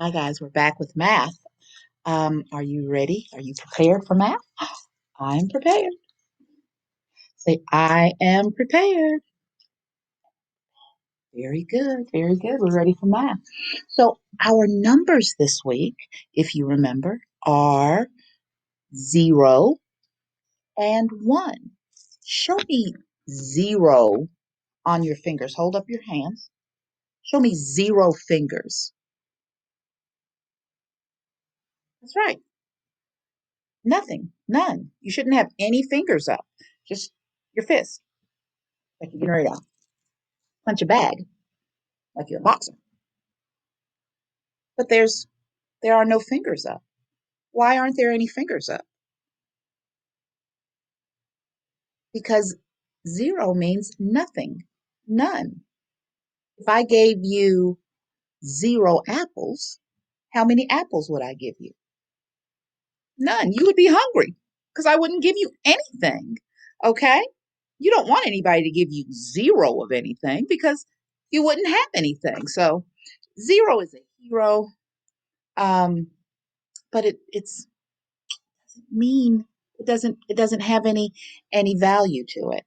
Hi guys, we're back with math. Are you ready? Are you prepared for math? I'm prepared. Say, I am prepared. Very good, very good. We're ready for math. So our numbers this week, if you remember, are 0 and 1. Show me 0 on your fingers. Hold up your hands. Show me 0 fingers. That's right. Nothing. None. You shouldn't have any fingers up. Just your fist, like you're getting ready to punch a bag, like you're a boxer. But there are no fingers up. Why aren't there any fingers up? Because 0 means nothing, none. If I gave you 0 apples, how many apples would I give you? None. You would be hungry because I wouldn't give you anything. Okay? You don't want anybody to give you 0 of anything because you wouldn't have anything. So 0 is a hero, um, but it's mean it doesn't have any value to it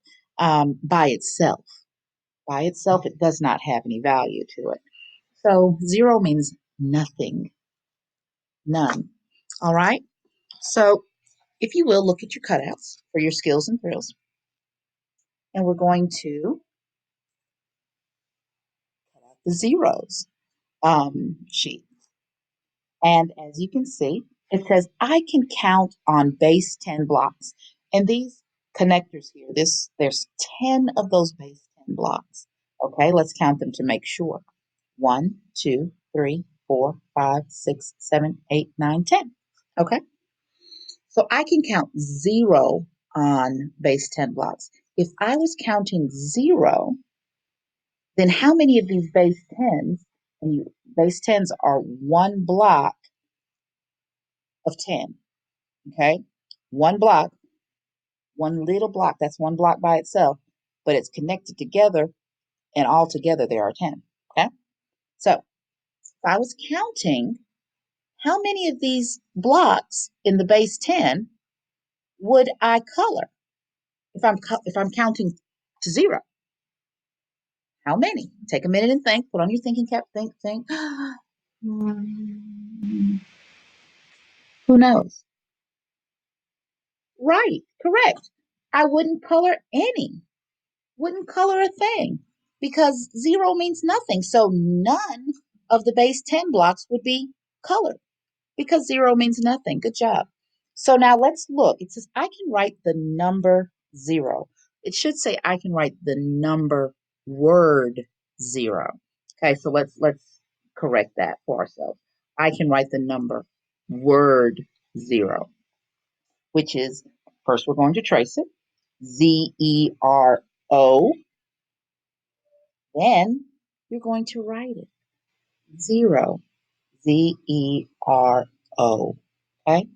by itself. By itself, it does not have any value to it. So 0 means nothing, none. All right. So if you will, look at your cutouts for your skills and thrills, and we're going to cut out the zeros sheet. And as you can see, it says I can count on base 10 blocks. And these connectors here, there's 10 of those base 10 blocks. Okay, let's count them to make sure. 1, 2, 3, 4, 5, 6, 7, 8, 9, 10. Okay, so I can count 0 on base 10 blocks. If I was counting 0, then how many of these base 10s, and base 10s are one block of 10. Okay, one block, one little block, that's one block by itself, but it's connected together, and all together there are 10. Okay, so if I was counting how many of these blocks in the base 10 would I color if I'm counting to 0? How many? Take a minute and think. Put on your thinking cap. Think. Who knows? Right, correct. I wouldn't color any. Wouldn't color a thing because 0 means nothing. So none of the base 10 blocks would be colored because 0 means nothing. Good job. So now let's look. It says I can write the number 0. It should say I can write the number word 0. Okay, so let's correct that for ourselves. I can write the number word 0, which is first we're going to trace it. Zero. Then you're going to write it. 0. Zero. Okay?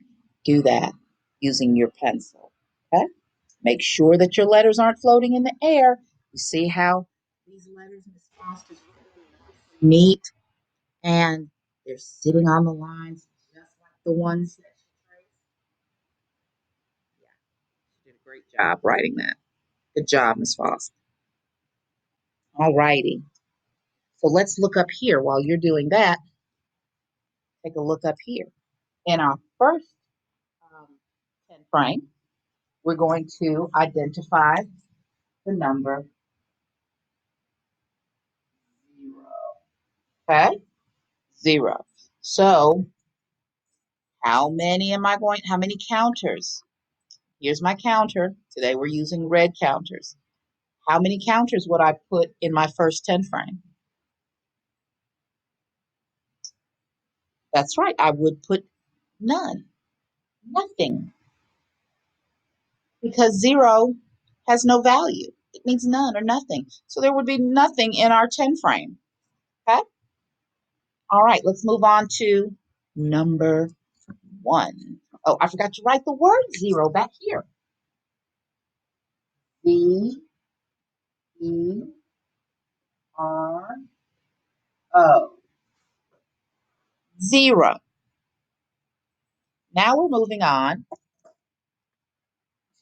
Do that using your pencil. Okay? Make sure that your letters aren't floating in the air. You see how these letters in this font is neat and they're sitting on the lines just like the ones that you traced. Yeah, you did a great job writing that. Good job, Miss Foster. All righty. So let's look up here while you're doing that. Take a look up here. In our first 10 frame, we're going to identify the number 0. Okay? 0. So, how many counters? Here's my counter. Today we're using red counters. How many counters would I put in my first 10 frame? That's right. I would put none. Nothing. Because 0 has no value. It means none or nothing. So there would be nothing in our 10 frame. Okay? All right, let's move on to number 1. Oh, I forgot to write the word 0 back here. Zero. 0. Now we're moving on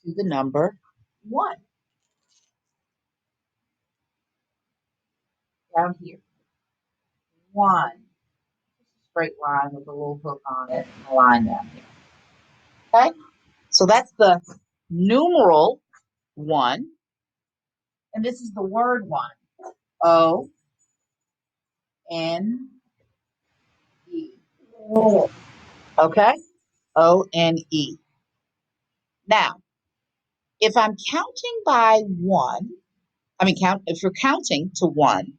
to the number 1 down here. 1. Straight line with a little hook on it and a line down here. Okay? So that's the numeral 1. And this is the word 1. O N E. Okay? O N E. Now, if I'm counting by 1, if you're counting to 1,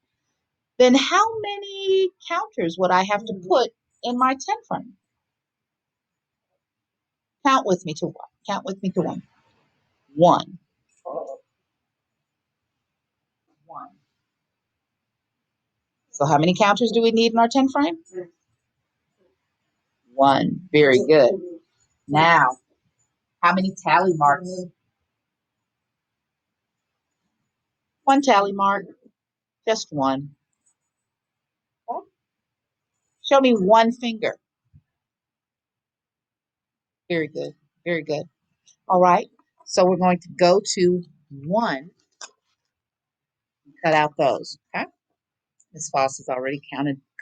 then how many counters would I have to put in my 10 frame? Count with me to 1. Count with me to 1. 1. 1. So how many counters do we need in our 10 frame? 1. Very good. Now, how many tally marks? 1 tally mark. Just 1. Show me 1 finger. Very good. Very good. All right. So we're going to go to 1 and cut out those. Okay. Miss Foss has already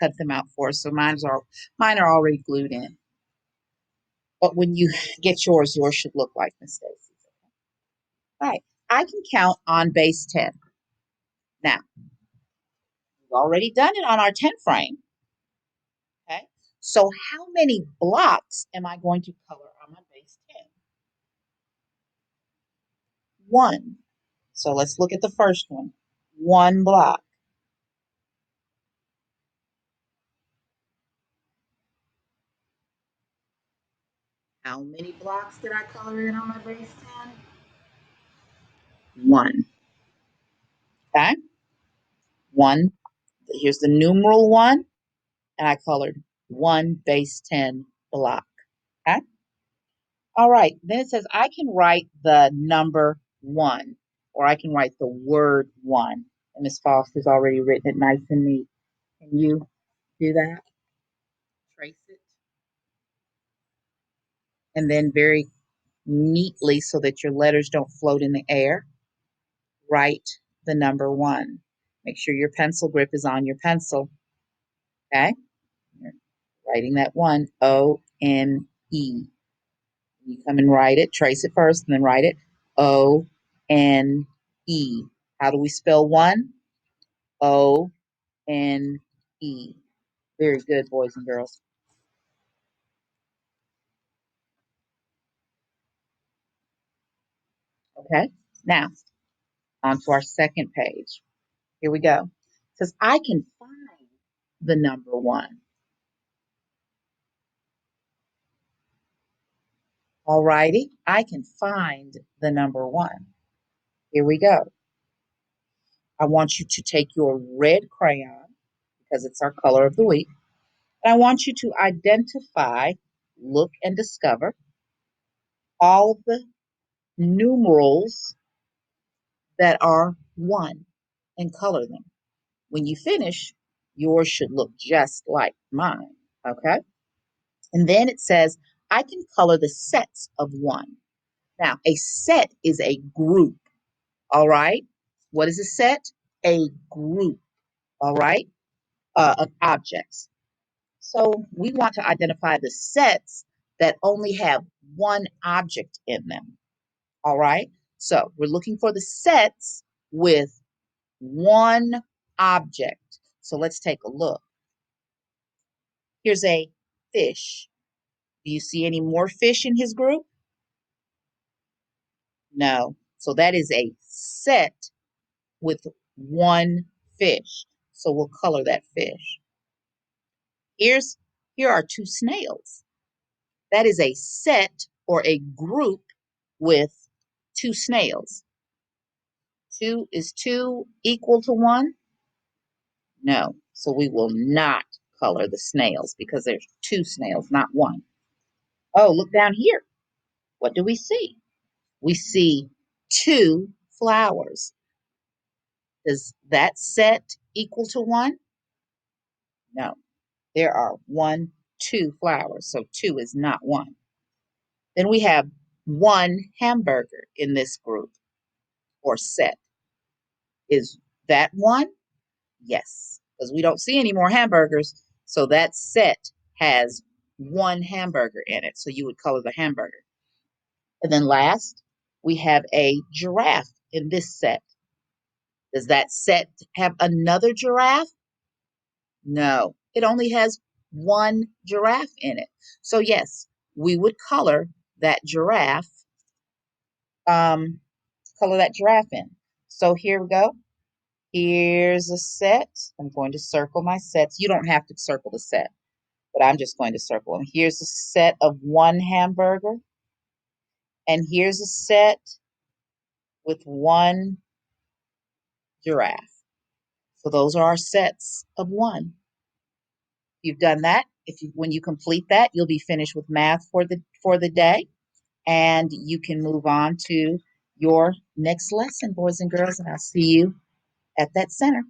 cut them out for us. So mine are already glued in. But when you get yours should look like Miss Stacy's. All right. I can count on base 10. Now, we've already done it on our 10 frame. Okay. So how many blocks am I going to color on my base 10? 1. So let's look at the first one. 1 block. How many blocks did I color in on my base 10? 1. Okay. 1. Here's the numeral 1, and I colored 1 base 10 block. Okay. All right. Then it says I can write the number 1, or I can write the word 1. And Miss Foster's already written it nice and neat. Can you do that? Trace it. And then very neatly, so that your letters don't float in the air, write the number 1. Make sure your pencil grip is on your pencil. Okay? You're writing that 1, O-N-E. You come and write it, trace it first, and then write it O-N-E. How do we spell 1? O-N-E. Very good, boys and girls. Okay? Now, on to our second page. Here we go. It says, I can find the number 1. All righty, I can find the number 1. Here we go. I want you to take your red crayon, because it's our color of the week, and I want you to identify, look, and discover all of the numerals that are 1 and color them. When you finish, yours should look just like mine, okay? And then it says, I can color the sets of 1. Now, a set is a group, all right? What is a set? A group, all right, of objects. So we want to identify the sets that only have 1 object in them, all right? So we're looking for the sets with 1 object. So let's take a look. Here's a fish. Do you see any more fish in his group? No. So that is a set with 1 fish. So we'll color that fish. Here are 2 snails. That is a set or a group with 2 snails. 2 is 2 equal to 1? No. So we will not color the snails because there's 2 snails, not 1. Oh, look down here. What do we see? We see 2 flowers. Does that set equal to 1? No. There are 1, 2 flowers, so 2 is not 1. Then we have 1 hamburger in this group or set. Is that 1? Yes, because we don't see any more hamburgers, so that set has 1 hamburger in it, so you would color the hamburger. And then last, we have a giraffe in this set. Does that set have another giraffe? No, it only has 1 giraffe in it. So yes, we would that giraffe, um, color that giraffe in. So here we go. Here's a set. I'm going to circle my sets. You don't have to circle the set, but I'm just going to circle them. Here's a set of 1 hamburger, and here's a set with 1 giraffe. So those are our sets of 1. You've done that. When you complete that, you'll be finished with math for the day, and you can move on to your next lesson, boys and girls, and I'll see you at that center.